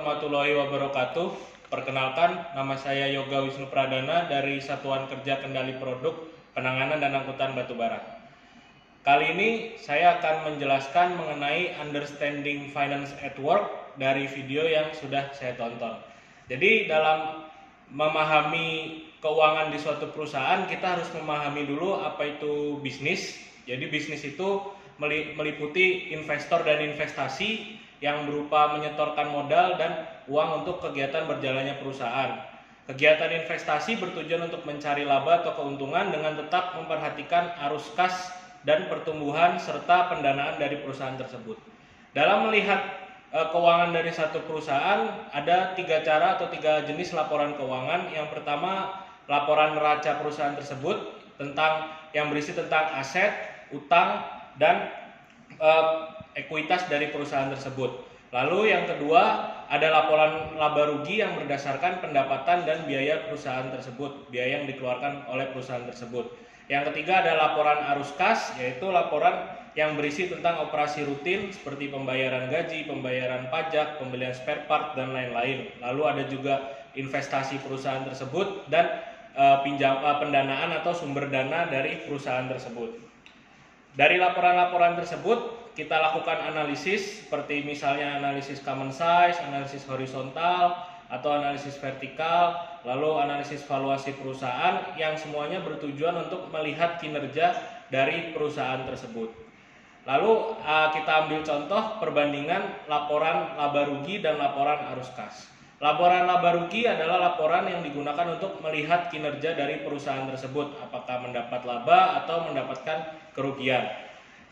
warahmatullahi wabarakatuh. Perkenalkan, nama saya Yoga Wisnu Pradana dari Satuan Kerja Kendali Produk Penanganan dan Angkutan Batubara. Kali ini saya akan menjelaskan mengenai understanding finance at work dari video yang sudah saya tonton. Jadi dalam memahami keuangan di suatu perusahaan, kita harus memahami dulu apa itu bisnis. Jadi bisnis itu meliputi investor dan investasi yang berupa menyetorkan modal dan uang untuk kegiatan berjalannya perusahaan. Kegiatan investasi bertujuan untuk mencari laba atau keuntungan dengan tetap memperhatikan arus kas dan pertumbuhan serta pendanaan dari perusahaan tersebut. Dalam melihat keuangan dari satu perusahaan, ada 3 cara atau 3 jenis laporan keuangan. Yang pertama, laporan neraca perusahaan tersebut yang berisi tentang aset, utang, dan ekuitas dari perusahaan tersebut. Lalu yang kedua, ada laporan laba rugi yang berdasarkan pendapatan dan biaya perusahaan tersebut, biaya yang dikeluarkan oleh perusahaan tersebut. Yang ketiga ada laporan arus kas, yaitu laporan yang berisi tentang operasi rutin seperti pembayaran gaji, pembayaran pajak, pembelian spare part, dan lain-lain. Lalu ada juga investasi perusahaan tersebut dan pendanaan atau sumber dana dari perusahaan tersebut. Dari laporan-laporan tersebut kita lakukan analisis seperti misalnya analisis common size, analisis horizontal, atau analisis vertikal, lalu analisis valuasi perusahaan yang semuanya bertujuan untuk melihat kinerja dari perusahaan tersebut. Lalu kita ambil contoh perbandingan laporan laba rugi dan laporan arus kas. Laporan laba rugi adalah laporan yang digunakan untuk melihat kinerja dari perusahaan tersebut, apakah mendapat laba atau mendapatkan kerugian.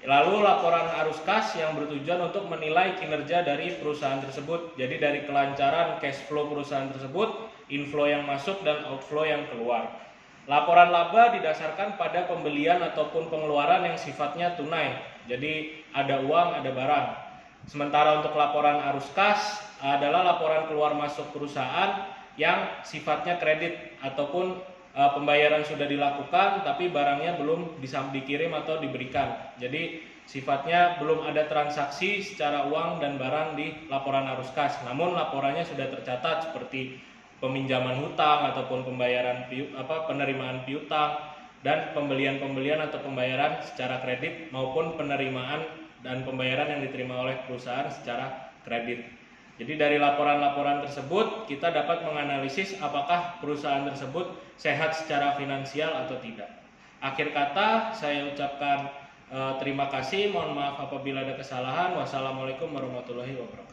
Lalu laporan arus kas yang bertujuan untuk menilai kinerja dari perusahaan tersebut. Jadi dari kelancaran cash flow perusahaan tersebut, inflow yang masuk dan outflow yang keluar. Laporan laba didasarkan pada pembelian ataupun pengeluaran yang sifatnya tunai. Jadi ada uang, ada barang. Sementara untuk laporan arus kas adalah laporan keluar masuk perusahaan yang sifatnya kredit ataupun pembayaran sudah dilakukan tapi barangnya belum bisa dikirim atau diberikan. Jadi sifatnya belum ada transaksi secara uang dan barang di laporan arus kas. Namun laporannya sudah tercatat seperti peminjaman hutang ataupun penerimaan piutang dan pembelian atau pembayaran secara kredit maupun penerimaan dan pembayaran yang diterima oleh perusahaan secara kredit. Jadi dari laporan-laporan tersebut kita dapat menganalisis apakah perusahaan tersebut sehat secara finansial atau tidak. Akhir kata saya ucapkan terima kasih, mohon maaf apabila ada kesalahan. Wassalamualaikum warahmatullahi wabarakatuh.